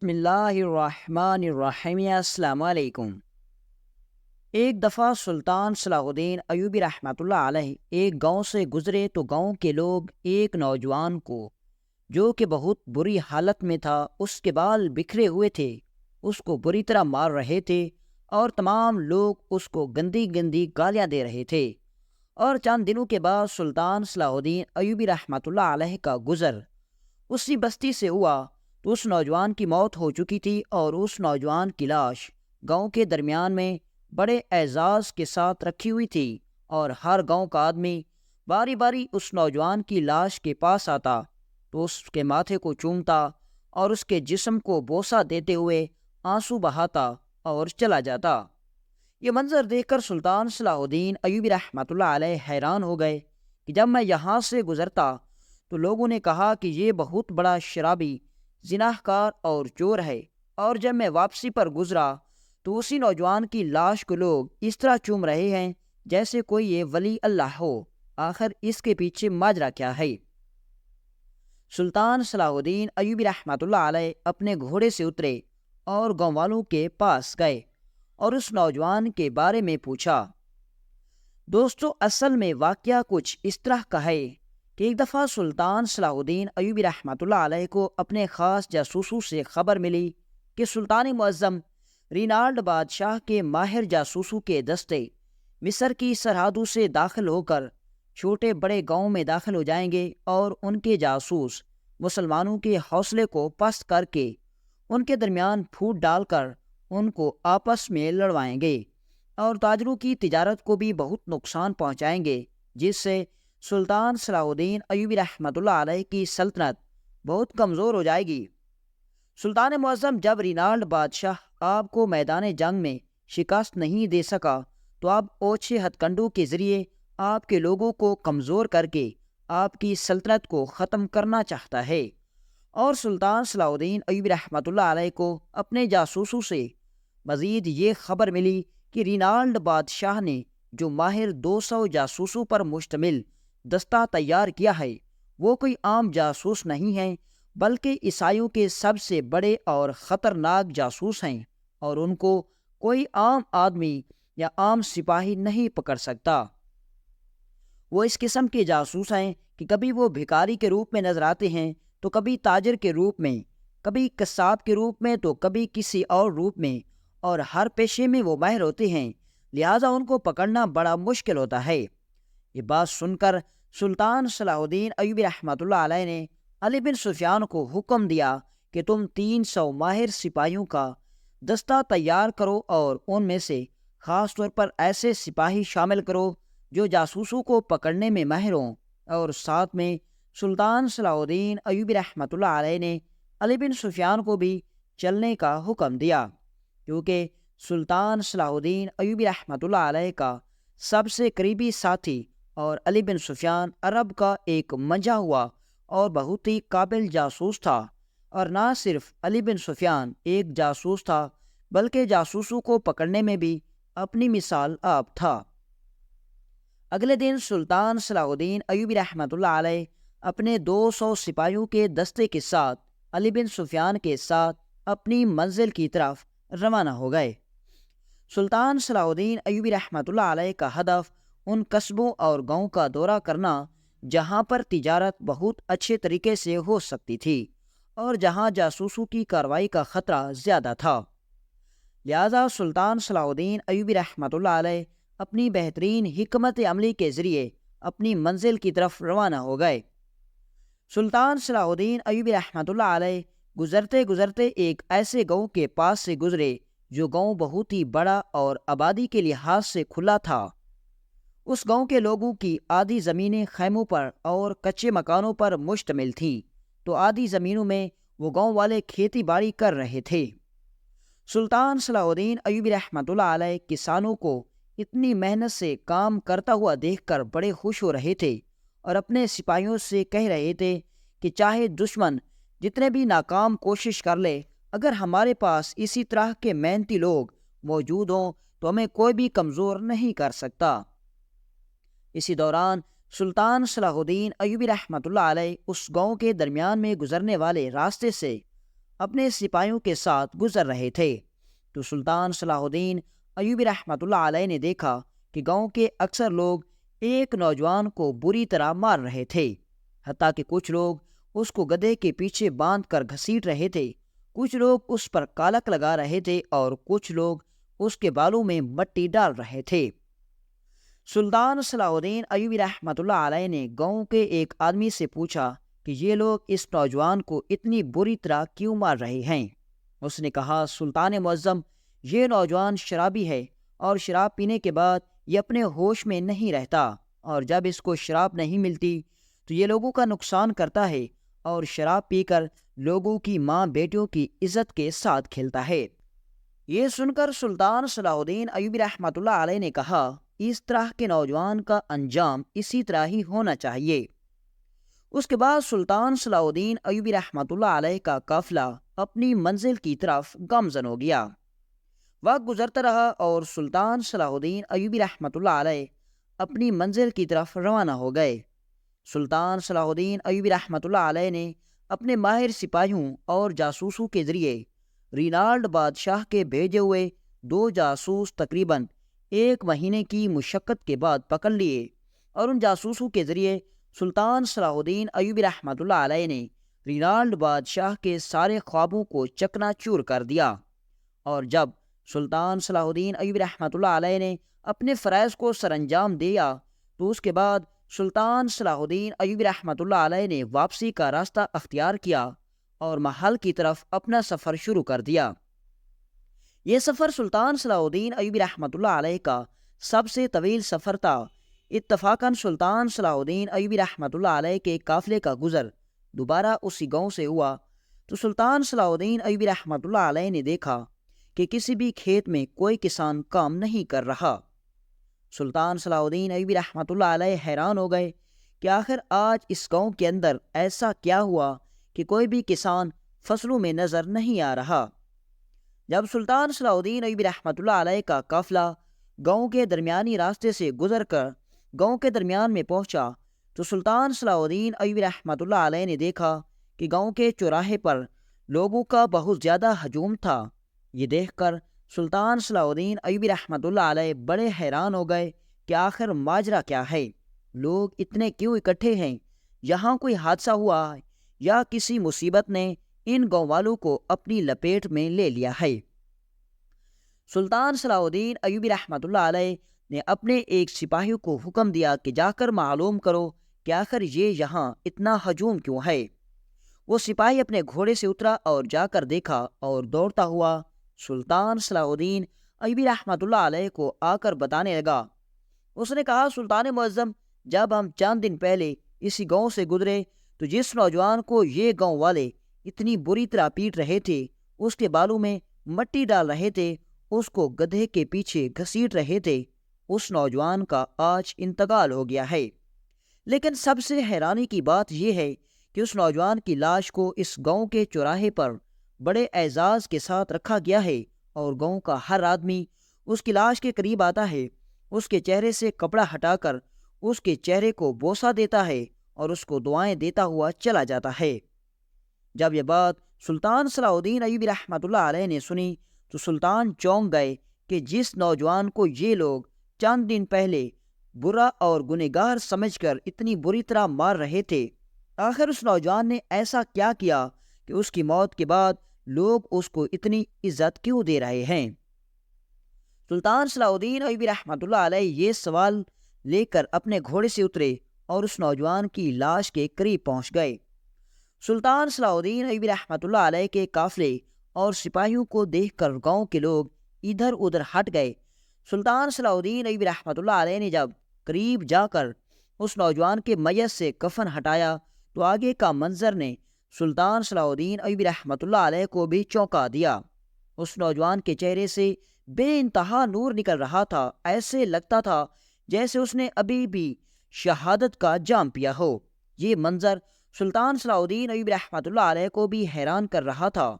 بسم اللہ الرحمن الرحیم، السلام علیکم۔ ایک دفعہ سلطان صلاح الدین ایوبی رحمۃ اللہ علیہ ایک گاؤں سے گزرے تو گاؤں کے لوگ ایک نوجوان کو، جو کہ بہت بری حالت میں تھا، اس کے بال بکھرے ہوئے تھے، اس کو بری طرح مار رہے تھے اور تمام لوگ اس کو گندی گندی گالیاں دے رہے تھے۔ اور چند دنوں کے بعد سلطان صلاح الدین ایوبی رحمۃ اللہ علیہ کا گزر اسی بستی سے ہوا تو اس نوجوان کی موت ہو چکی تھی، اور اس نوجوان کی لاش گاؤں کے درمیان میں بڑے اعزاز کے ساتھ رکھی ہوئی تھی، اور ہر گاؤں کا آدمی باری باری اس نوجوان کی لاش کے پاس آتا تو اس کے ماتھے کو چومتا اور اس کے جسم کو بوسہ دیتے ہوئے آنسو بہاتا اور چلا جاتا۔ یہ منظر دیکھ کر سلطان صلاح الدین ایوبی رحمۃ اللہ علیہ حیران ہو گئے کہ جب میں یہاں سے گزرتا تو لوگوں نے کہا کہ یہ بہت بڑا شرابی، زناہ کار اور چور ہے، اور جب میں واپسی پر گزرا تو اسی نوجوان کی لاش کو لوگ اس طرح چوم رہے ہیں جیسے کوئی یہ ولی اللہ ہو۔ آخر اس کے پیچھے ماجرا کیا ہے؟ سلطان صلاح الدین ایوبی رحمۃ اللہ علیہ اپنے گھوڑے سے اترے اور گاؤں والوں کے پاس گئے اور اس نوجوان کے بارے میں پوچھا۔ دوستو، اصل میں واقعہ کچھ اس طرح کا ہے کہ ایک دفعہ سلطان صلاح الدین ایوبی رحمۃ اللہ علیہ کو اپنے خاص جاسوسوں سے خبر ملی کہ سلطان معظم رینالڈ بادشاہ کے ماہر جاسوسوں کے دستے مصر کی سرحدوں سے داخل ہو کر چھوٹے بڑے گاؤں میں داخل ہو جائیں گے، اور ان کے جاسوس مسلمانوں کے حوصلے کو پست کر کے ان کے درمیان پھوٹ ڈال کر ان کو آپس میں لڑوائیں گے، اور تاجروں کی تجارت کو بھی بہت نقصان پہنچائیں گے، جس سے سلطان صلاح الدین ایوبی رحمۃ اللہ علیہ کی سلطنت بہت کمزور ہو جائے گی۔ سلطان معظم جب رینالڈ بادشاہ آپ کو میدان جنگ میں شکست نہیں دے سکا تو آپ اوچھے ہتھ کنڈوں کے ذریعے آپ کے لوگوں کو کمزور کر کے آپ کی سلطنت کو ختم کرنا چاہتا ہے۔ اور سلطان صلاح الدین ایوبی رحمۃ اللہ علیہ کو اپنے جاسوسوں سے مزید یہ خبر ملی کہ رینالڈ بادشاہ نے جو ماہر 200 جاسوسوں پر مشتمل دستہ تیار کیا ہے، وہ کوئی عام جاسوس نہیں ہے، بلکہ عیسائیوں کے سب سے بڑے اور خطرناک جاسوس ہیں، اور ان کو کوئی عام آدمی یا عام سپاہی نہیں پکڑ سکتا۔ وہ اس قسم کے جاسوس ہیں کہ کبھی وہ بھکاری کے روپ میں نظر آتے ہیں تو کبھی تاجر کے روپ میں، کبھی قصاب کے روپ میں تو کبھی کسی اور روپ میں، اور ہر پیشے میں وہ ماہر ہوتے ہیں، لہٰذا ان کو پکڑنا بڑا مشکل ہوتا ہے۔ یہ بات سن کر سلطان صلاح الدین ایوبی رحمۃ اللہ علیہ نے علی بن سفیان کو حکم دیا کہ تم 300 ماہر سپاہیوں کا دستہ تیار کرو، اور ان میں سے خاص طور پر ایسے سپاہی شامل کرو جو جاسوسوں کو پکڑنے میں ماہر ہوں۔ اور ساتھ میں سلطان صلاح الدین ایوبی رحمۃ اللہ علیہ نے علی بن سفیان کو بھی چلنے کا حکم دیا، کیونکہ سلطان صلاح الدین ایوبی رحمۃ اللہ علیہ کا سب سے قریبی ساتھی اور علی بن سفیان عرب کا ایک منجھا ہوا اور بہت ہی قابل جاسوس تھا۔ اور نہ صرف علی بن سفیان ایک جاسوس تھا، بلکہ جاسوسوں کو پکڑنے میں بھی اپنی مثال آپ تھا۔ اگلے دن سلطان صلاح الدین ایوبی رحمۃ اللہ علیہ اپنے 200 سپاہیوں کے دستے کے ساتھ علی بن سفیان کے ساتھ اپنی منزل کی طرف روانہ ہو گئے۔ سلطان صلاح الدین ایوبی رحمۃ اللہ علیہ کا ہدف ان قصبوں اور گاؤں کا دورہ کرنا جہاں پر تجارت بہت اچھے طریقے سے ہو سکتی تھی اور جہاں جاسوسوں کی کارروائی کا خطرہ زیادہ تھا، لہذا سلطان صلاح الدین ایوبی رحمۃ اللہ علیہ اپنی بہترین حکمت عملی کے ذریعے اپنی منزل کی طرف روانہ ہو گئے۔ سلطان صلاح الدین ایوبی رحمۃ اللہ علیہ گزرتے گزرتے ایک ایسے گاؤں کے پاس سے گزرے جو گاؤں بہت ہی بڑا اور آبادی کے لحاظ سے کھلا تھا۔ اس گاؤں کے لوگوں کی آدھی زمینیں خیموں پر اور کچے مکانوں پر مشتمل تھیں، تو آدھی زمینوں میں وہ گاؤں والے کھیتی باڑی کر رہے تھے۔ سلطان صلاح الدین ایوبی رحمۃ اللہ علیہ کسانوں کو اتنی محنت سے کام کرتا ہوا دیکھ کر بڑے خوش ہو رہے تھے، اور اپنے سپاہیوں سے کہہ رہے تھے کہ چاہے دشمن جتنے بھی ناکام کوشش کر لے، اگر ہمارے پاس اسی طرح کے محنتی لوگ موجود ہوں تو ہمیں کوئی بھی کمزور نہیں کر سکتا۔ اسی دوران سلطان صلاح الدین ایوبی رحمۃ اللہ علیہ اس گاؤں کے درمیان میں گزرنے والے راستے سے اپنے سپاہیوں کے ساتھ گزر رہے تھے تو سلطان صلاح الدین ایوبی رحمۃ اللہ علیہ نے دیکھا کہ گاؤں کے اکثر لوگ ایک نوجوان کو بری طرح مار رہے تھے، حتیٰ کہ کچھ لوگ اس کو گدھے کے پیچھے باندھ کر گھسیٹ رہے تھے، کچھ لوگ اس پر کالک لگا رہے تھے اور کچھ لوگ اس کے بالوں میں مٹی ڈال رہے تھے۔ سلطان صلاح الدین ایوبی رحمۃ اللہ علیہ نے گاؤں کے ایک آدمی سے پوچھا کہ یہ لوگ اس نوجوان کو اتنی بری طرح کیوں مار رہے ہیں؟ اس نے کہا، سلطان معظم، یہ نوجوان شرابی ہے اور شراب پینے کے بعد یہ اپنے ہوش میں نہیں رہتا، اور جب اس کو شراب نہیں ملتی تو یہ لوگوں کا نقصان کرتا ہے اور شراب پی کر لوگوں کی ماں بیٹیوں کی عزت کے ساتھ کھیلتا ہے۔ یہ سن کر سلطان صلاح الدین ایوبی رحمۃ اللہ علیہ نے کہا، اس طرح کے نوجوان کا انجام اسی طرح ہی ہونا چاہیے۔ اس کے بعد سلطان صلاح الدین ایوبی رحمۃ اللہ علیہ کا قافلہ اپنی منزل کی طرف گامزن ہو گیا۔ وقت گزرتا رہا اور سلطان صلاح الدین ایوبی رحمۃ اللہ علیہ اپنی منزل کی طرف روانہ ہو گئے۔ سلطان صلاح الدین ایوبی رحمۃ اللہ علیہ نے اپنے ماہر سپاہیوں اور جاسوسوں کے ذریعے رینالڈ بادشاہ کے بھیجے ہوئے 2 جاسوس تقریباً 1 مہینے کی مشقت کے بعد پکڑ لیے، اور ان جاسوسوں کے ذریعے سلطان صلاح الدین ایوبی رحمۃ اللہ علیہ نے رینالڈ بادشاہ کے سارے خوابوں کو چکنا چور کر دیا۔ اور جب سلطان صلاح الدین ایوبی رحمۃ اللہ علیہ نے اپنے فرائض کو سر انجام دیا تو اس کے بعد سلطان صلاح الدین ایوبی رحمۃ اللہ علیہ نے واپسی کا راستہ اختیار کیا اور محل کی طرف اپنا سفر شروع کر دیا۔ یہ سفر سلطان صلاح الدین ایوبی رحمۃ اللہ علیہ کا سب سے طویل سفر تھا۔ اتفاقاً سلطان صلاح الدین ایوبی رحمۃ اللہ علیہ کے قافلے کا گزر دوبارہ اسی گاؤں سے ہوا تو سلطان صلاح الدین ایوبی رحمۃ اللہ علیہ نے دیکھا کہ کسی بھی کھیت میں کوئی کسان کام نہیں کر رہا۔ سلطان صلاح الدین ایوبی رحمۃ اللہ علیہ حیران ہو گئے کہ آخر آج اس گاؤں کے اندر ایسا کیا ہوا کہ کوئی بھی کسان فصلوں میں نظر نہیں آ رہا۔ جب سلطان صلاح الدین ایوبی رحمۃ اللہ علیہ کا قافلہ گاؤں کے درمیانی راستے سے گزر کر گاؤں کے درمیان میں پہنچا تو سلطان صلاح الدین ایوبی رحمۃ اللہ علیہ نے دیکھا کہ گاؤں کے چوراہے پر لوگوں کا بہت زیادہ ہجوم تھا۔ یہ دیکھ کر سلطان صلاح الدین ایوبی رحمۃ اللہ علیہ بڑے حیران ہو گئے کہ آخر ماجرا کیا ہے، لوگ اتنے کیوں اکٹھے ہیں؟ یہاں کوئی حادثہ ہوا ہے یا کسی مصیبت نے ان گاؤں والوں کو اپنی لپیٹ میں لے لیا ہے؟ سلطان صلاح الدین ایوبی رحمۃ اللہ علیہ نے اپنے ایک سپاہی کو حکم دیا کہ جا کر معلوم کرو کہ آخر یہ یہاں اتنا ہجوم کیوں ہے۔ وہ سپاہی اپنے گھوڑے سے اترا اور جا کر دیکھا اور دوڑتا ہوا سلطان صلاح الدین ایوبی رحمۃ اللہ علیہ کو آ کر بتانے لگا۔ اس نے کہا، سلطان معظم، جب ہم چند دن پہلے اسی گاؤں سے گزرے تو جس نوجوان کو یہ گاؤں والے اتنی بری طرح پیٹ رہے تھے، اس کے بالوں میں مٹی ڈال رہے تھے، اس کو گدھے کے پیچھے گھسیٹ رہے تھے، اس نوجوان کا آج انتقال ہو گیا ہے۔ لیکن سب سے حیرانی کی بات یہ ہے کہ اس نوجوان کی لاش کو اس گاؤں کے چوراہے پر بڑے اعزاز کے ساتھ رکھا گیا ہے، اور گاؤں کا ہر آدمی اس کی لاش کے قریب آتا ہے، اس کے چہرے سے کپڑا ہٹا کر اس کے چہرے کو بوسہ دیتا ہے اور اس کو دعائیں دیتا ہوا چلا جاتا ہے۔ جب یہ بات سلطان صلاح الدین ایوبی رحمۃ اللہ علیہ نے سنی تو سلطان چونک گئے کہ جس نوجوان کو یہ لوگ چند دن پہلے برا اور گنہگار سمجھ کر اتنی بری طرح مار رہے تھے، آخر اس نوجوان نے ایسا کیا کیا کہ اس کی موت کے بعد لوگ اس کو اتنی عزت کیوں دے رہے ہیں؟ سلطان صلاح الدین ایوبی رحمۃ اللہ علیہ یہ سوال لے کر اپنے گھوڑے سے اترے اور اس نوجوان کی لاش کے قریب پہنچ گئے۔ سلطان صلاح الدین ایوبی رحمۃ اللہ علیہ کے قافلے اور سپاہیوں کو دیکھ کر گاؤں کے لوگ ادھر ادھر ہٹ گئے۔ سلطان صلاح الدین ایوبی رحمۃ اللہ علیہ نے جب قریب جا کر اس نوجوان کے میت سے کفن ہٹایا تو آگے کا منظر نے سلطان صلاح الدین ایوبی رحمۃ اللہ علیہ کو بھی چونکا دیا۔ اس نوجوان کے چہرے سے بے انتہا نور نکل رہا تھا، ایسے لگتا تھا جیسے اس نے ابھی بھی شہادت کا جام پیا ہو۔ یہ منظر سلطان صلاح الدین ایوبی رحمۃ اللہ علیہ کو بھی حیران کر رہا تھا۔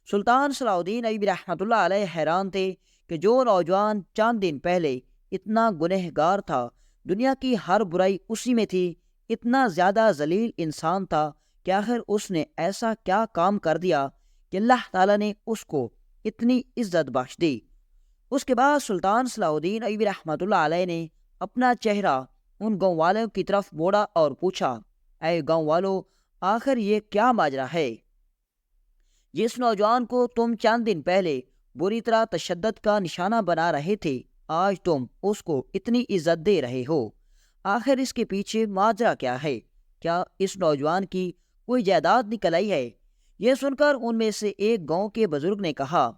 سلطان صلاح الدین ایوبی رحمۃ اللہ علیہ حیران تھے کہ جو نوجوان چند دن پہلے اتنا گنہگار تھا، دنیا کی ہر برائی اسی میں تھی، اتنا زیادہ ذلیل انسان تھا کہ آخر اس نے ایسا کیا کام کر دیا کہ اللہ تعالیٰ نے اس کو اتنی عزت بخش دی۔ اس کے بعد سلطان صلاح الدین ایوبی رحمۃ اللہ علیہ نے اپنا چہرہ ان گاؤں والوں کی طرف موڑا اور پوچھا، اے گاؤں والو، آخر یہ کیا ماجرا ہے؟ جس نوجوان کو تم چند دن پہلے بری طرح تشدد کا نشانہ بنا رہے تھے، آج تم اس کو اتنی عزت دے رہے ہو۔ آخر اس کے پیچھے ماجرا کیا ہے؟ کیا اس نوجوان کی کوئی جائیداد نکل آئی ہے؟ یہ سن کر ان میں سے ایک گاؤں کے بزرگ نے کہا،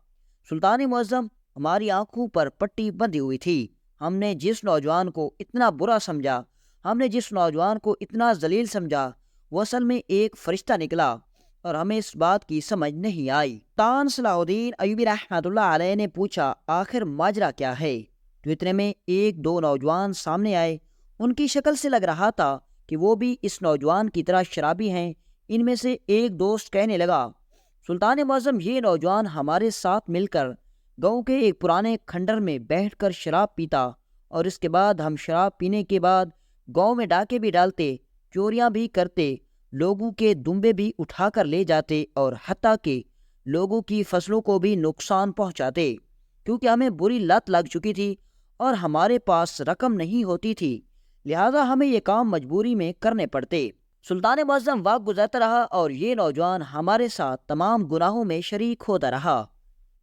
سلطان معظم، ہماری آنکھوں پر پٹی بندھی ہوئی تھی۔ ہم نے جس نوجوان کو اتنا برا سمجھا، ہم نے جس نوجوان کو اتنا ذلیل سمجھا، وہ اصل میں ایک فرشتہ نکلا اور ہمیں اس بات کی سمجھ نہیں آئی۔ سلطان صلاح الدین ایوبی رحمۃ اللہ علیہ نے پوچھا، آخر ماجرا کیا ہے؟ تو اتنے میں ایک دو نوجوان سامنے آئے۔ ان کی شکل سے لگ رہا تھا کہ وہ بھی اس نوجوان کی طرح شرابی ہیں۔ ان میں سے ایک دوست کہنے لگا، سلطان معظم، یہ نوجوان ہمارے ساتھ مل کر گاؤں کے ایک پرانے کھنڈر میں بیٹھ کر شراب پیتا، اور اس کے بعد ہم شراب پینے کے بعد گاؤں میں ڈاکے بھی ڈالتے، چوریاں بھی کرتے، لوگوں کے دمبے بھی اٹھا کر لے جاتے، اور حتیٰ کہ لوگوں کی فصلوں کو بھی نقصان پہنچاتے۔ کیونکہ ہمیں بری لت لگ چکی تھی اور ہمارے پاس رقم نہیں ہوتی تھی، لہذا ہمیں یہ کام مجبوری میں کرنے پڑتے۔ سلطان معظم، وقت گزرتا رہا اور یہ نوجوان ہمارے ساتھ تمام گناہوں میں شریک ہوتا رہا۔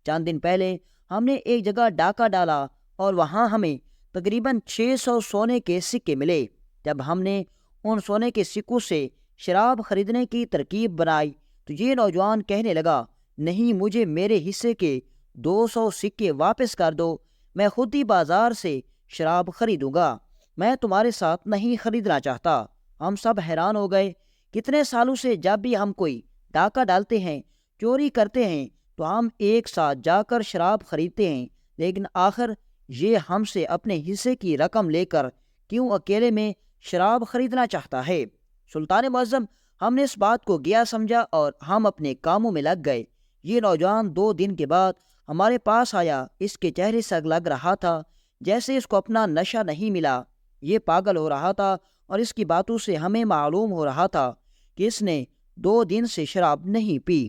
چند دن پہلے ہم نے ایک جگہ ڈاکہ ڈالا اور وہاں ہمیں تقریباً 600 سونے کے سکے ملے۔ جب ہم نے ان سونے کے سکوں سے شراب خریدنے کی ترکیب بنائی تو یہ نوجوان کہنے لگا، نہیں، مجھے میرے حصے کے 200 سکے واپس کر دو، میں خود ہی بازار سے شراب خریدوں گا، میں تمہارے ساتھ نہیں خریدنا چاہتا۔ ہم سب حیران ہو گئے۔ کتنے سالوں سے جب بھی ہم کوئی ڈاکہ ڈالتے ہیں، چوری کرتے ہیں، تو ہم ایک ساتھ جا کر شراب خریدتے ہیں، لیکن آخر یہ ہم سے اپنے حصے کی رقم لے کر کیوں اکیلے میں شراب خریدنا چاہتا ہے؟ سلطان معظم، ہم نے اس بات کو گیا سمجھا اور ہم اپنے کاموں میں لگ گئے۔ یہ نوجوان 2 دن کے بعد ہمارے پاس آیا۔ اس کے چہرے سے لگ رہا تھا جیسے اس کو اپنا نشہ نہیں ملا۔ یہ پاگل ہو رہا تھا اور اس کی باتوں سے ہمیں معلوم ہو رہا تھا کہ اس نے 2 دن سے شراب نہیں پی،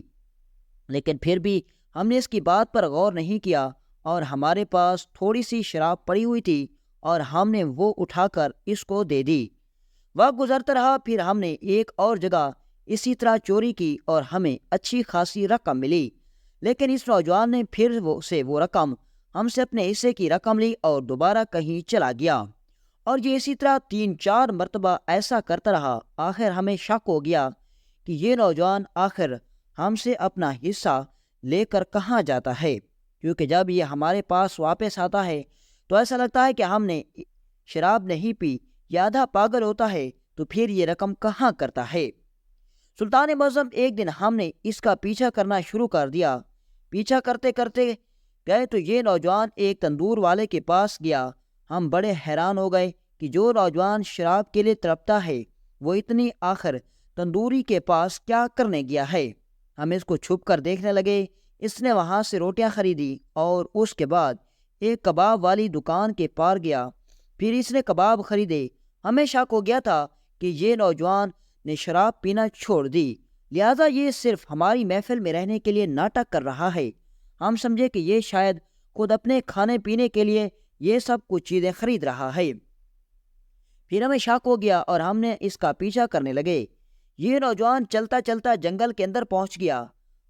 لیکن پھر بھی ہم نے اس کی بات پر غور نہیں کیا اور ہمارے پاس تھوڑی سی شراب پڑی ہوئی تھی اور ہم نے وہ اٹھا کر اس کو دے دی۔ وقت گزرتا رہا، پھر ہم نے ایک اور جگہ اسی طرح چوری کی اور ہمیں اچھی خاصی رقم ملی، لیکن اس نوجوان نے پھر وہ رقم ہم سے اپنے حصے کی رقم لی اور دوبارہ کہیں چلا گیا، اور یہ اسی طرح 3-4 مرتبہ ایسا کرتا رہا۔ آخر ہمیں شک ہو گیا کہ یہ نوجوان آخر ہم سے اپنا حصہ لے کر کہاں جاتا ہے، کیونکہ جب یہ ہمارے پاس واپس آتا ہے تو ایسا لگتا ہے کہ ہم نے شراب نہیں پی، یا آدھا پاگل ہوتا ہے، تو پھر یہ رقم کہاں کرتا ہے؟ سلطان معظم، ایک دن ہم نے اس کا پیچھا کرنا شروع کر دیا۔ پیچھا کرتے کرتے گئے تو یہ نوجوان ایک تندور والے کے پاس گیا۔ ہم بڑے حیران ہو گئے کہ جو نوجوان شراب کے لیے تڑپتا ہے، وہ اتنی آخر تندوری کے پاس کیا کرنے گیا ہے۔ ہم اس کو چھپ کر دیکھنے لگے۔ اس نے وہاں سے روٹیاں خریدی اور اس کے بعد ایک کباب والی دکان کے پار گیا، پھر اس نے کباب خریدے۔ ہمیں شک ہو گیا تھا کہ یہ نوجوان نے شراب پینا چھوڑ دی، لہذا یہ صرف ہماری محفل میں رہنے کے لیے ناٹک کر رہا ہے۔ ہم سمجھے کہ یہ شاید خود اپنے کھانے پینے کے لیے یہ سب کچھ چیزیں خرید رہا ہے۔ پھر ہمیں شک ہو گیا اور ہم نے اس کا پیچھا کرنے لگے۔ یہ نوجوان چلتا چلتا جنگل کے اندر پہنچ گیا۔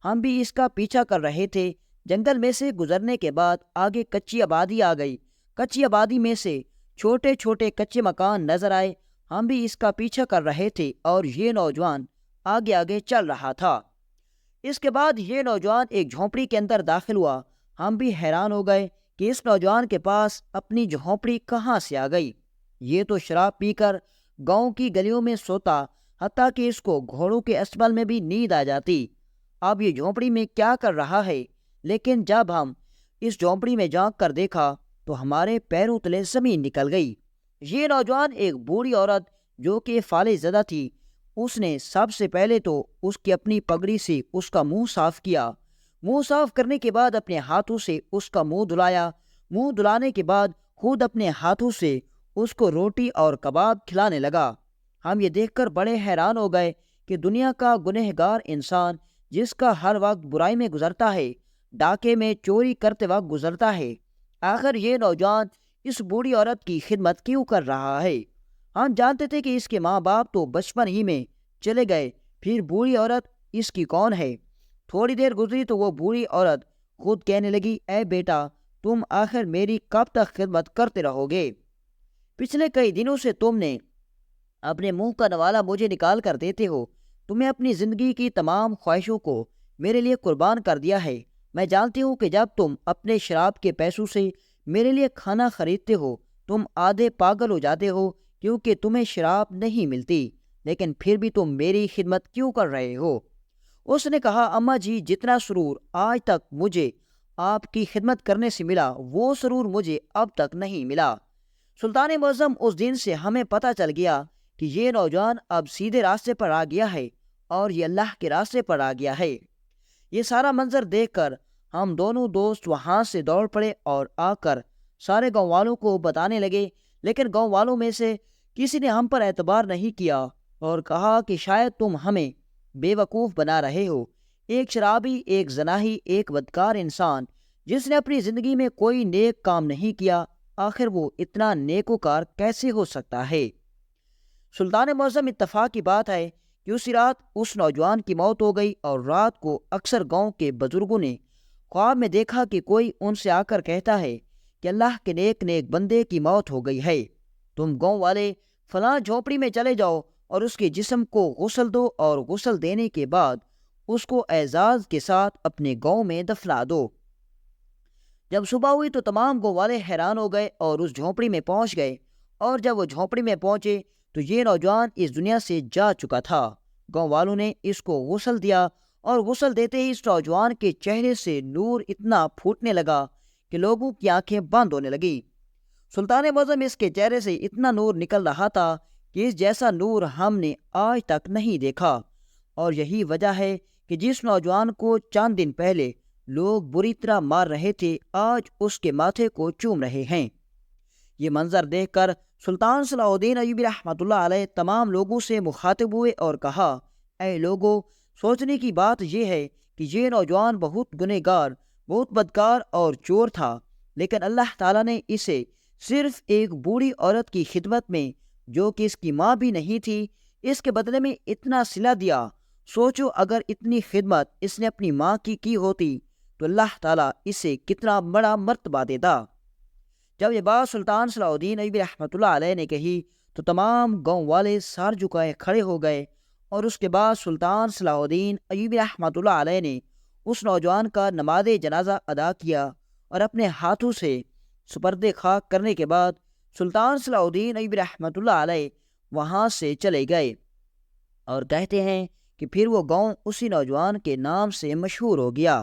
ہم بھی اس کا پیچھا کر رہے تھے۔ جنگل میں سے گزرنے کے بعد آگے کچی آبادی آ گئی۔ کچی آبادی میں سے چھوٹے چھوٹے کچے مکان نظر آئے۔ ہم بھی اس کا پیچھا کر رہے تھے اور یہ نوجوان آگے آگے چل رہا تھا۔ اس کے بعد یہ نوجوان ایک جھونپڑی کے اندر داخل ہوا۔ ہم بھی حیران ہو گئے کہ اس نوجوان کے پاس اپنی جھونپڑی کہاں سے آ گئی۔ یہ تو شراب پی کر گاؤں کی گلیوں میں سوتا، حتیٰ کہ اس کو گھوڑوں کے اسبل میں بھی نیند آ جاتی۔ اب یہ جھونپڑی میں کیا کر رہا ہے؟ لیکن جب ہم اس جھونپڑی میں جھانک کر دیکھا تو ہمارے پیروں تلے زمین نکل گئی۔ یہ نوجوان ایک بوڑھی عورت جو کہ فالج زدہ تھی، اس نے سب سے پہلے تو اس کی اپنی پگڑی سے اس کا منہ صاف کیا۔ منہ صاف کرنے کے بعد اپنے ہاتھوں سے اس کا منہ دھلایا۔ منہ دھلانے کے بعد خود اپنے ہاتھوں سے اس کو روٹی اور کباب کھلانے لگا۔ ہم یہ دیکھ کر بڑے حیران ہو گئے کہ دنیا کا گنہگار انسان جس کا ہر وقت برائی میں گزرتا ہے، ڈاکے میں چوری کرتے وقت گزرتا ہے، آخر یہ نوجوان اس بوڑھی عورت کی خدمت کیوں کر رہا ہے؟ ہم جانتے تھے کہ اس کے ماں باپ تو بچپن ہی میں چلے گئے، پھر بوڑھی عورت اس کی کون ہے؟ تھوڑی دیر گزری تو وہ بوڑھی عورت خود کہنے لگی، اے بیٹا، تم آخر میری کب تک خدمت کرتے رہو گے؟ پچھلے کئی دنوں سے تم نے اپنے منہ کا نوالا مجھے نکال کر دیتے ہو۔ تمہیں اپنی زندگی کی تمام خواہشوں کو میرے لیے قربان کر دیا ہے۔ میں جانتی ہوں کہ جب تم اپنے شراب کے پیسوں سے میرے لیے کھانا خریدتے ہو، تم آدھے پاگل ہو جاتے ہو کیونکہ تمہیں شراب نہیں ملتی، لیکن پھر بھی تم میری خدمت کیوں کر رہے ہو؟ اس نے کہا، اماں جی، جتنا سرور آج تک مجھے آپ کی خدمت کرنے سے ملا، وہ سرور مجھے اب تک نہیں ملا۔ سلطان معظم، اس دن سے ہمیں پتہ چل گیا کہ یہ نوجوان اب سیدھے راستے پر آ گیا ہے اور یہ اللہ کے راستے پر آ گیا ہے۔ یہ سارا منظر دیکھ کر ہم دونوں دوست وہاں سے دوڑ پڑے اور آ کر سارے گاؤں والوں کو بتانے لگے، لیکن گاؤں والوں میں سے کسی نے ہم پر اعتبار نہیں کیا اور کہا کہ شاید تم ہمیں بے وقوف بنا رہے ہو۔ ایک شرابی، ایک زناہی، ایک بدکار انسان جس نے اپنی زندگی میں کوئی نیک کام نہیں کیا، آخر وہ اتنا نیکوکار کیسے ہو سکتا ہے؟ سلطان معظم، اتفاق کی بات ہے کہ اسی رات اس نوجوان کی موت ہو گئی، اور رات کو اکثر گاؤں کے بزرگوں نے خواب میں دیکھا کہ کوئی ان سے آ کر کہتا ہے کہ اللہ کے نیک نیک بندے کی موت ہو گئی ہے، تم گاؤں والے فلاں جھونپڑی میں چلے جاؤ اور اس کے جسم کو غسل دو، اور غسل دینے کے بعد اس کو اعزاز کے ساتھ اپنے گاؤں میں دفنا دو۔ جب صبح ہوئی تو تمام گاؤں والے حیران ہو گئے اور اس جھونپڑی میں پہنچ گئے، اور جب وہ جھونپڑی میں پہنچے تو یہ نوجوان اس دنیا سے جا چکا تھا۔ گاؤں والوں نے اس کو غسل دیا، اور غسل دیتے ہی اس نوجوان کے چہرے سے نور اتنا پھوٹنے لگا کہ لوگوں کی آنکھیں بند ہونے لگی۔ سلطان معظم، اس کے چہرے سے اتنا نور نکل رہا تھا کہ اس جیسا نور ہم نے آج تک نہیں دیکھا، اور یہی وجہ ہے کہ جس نوجوان کو چند دن پہلے لوگ بری طرح مار رہے تھے، آج اس کے ماتھے کو چوم رہے ہیں۔ یہ منظر دیکھ کر سلطان صلاح الدین ایوبی رحمۃ اللہ علیہ تمام لوگوں سے مخاطب ہوئے اور کہا، اے لوگو، سوچنے کی بات یہ ہے کہ یہ نوجوان بہت گنہگار، بہت بدکار اور چور تھا، لیکن اللہ تعالیٰ نے اسے صرف ایک بوڑھی عورت کی خدمت میں، جو کہ اس کی ماں بھی نہیں تھی، اس کے بدلے میں اتنا صلہ دیا۔ سوچو، اگر اتنی خدمت اس نے اپنی ماں کی ہوتی تو اللہ تعالیٰ اسے کتنا بڑا مرتبہ دیتا۔ جب یہ بات سلطان صلاح الدین ایوبی رحمۃ اللہ علیہ نے کہی تو تمام گاؤں والے سر جھکائے کھڑے ہو گئے، اور اس کے بعد سلطان صلاح الدین ایوبی رحمۃ اللہ علیہ نے اس نوجوان کا نماز جنازہ ادا کیا، اور اپنے ہاتھوں سے سپرد خاک کرنے کے بعد سلطان صلاح الدین ایوبی رحمۃ اللہ علیہ وہاں سے چلے گئے، اور کہتے ہیں کہ پھر وہ گاؤں اسی نوجوان کے نام سے مشہور ہو گیا۔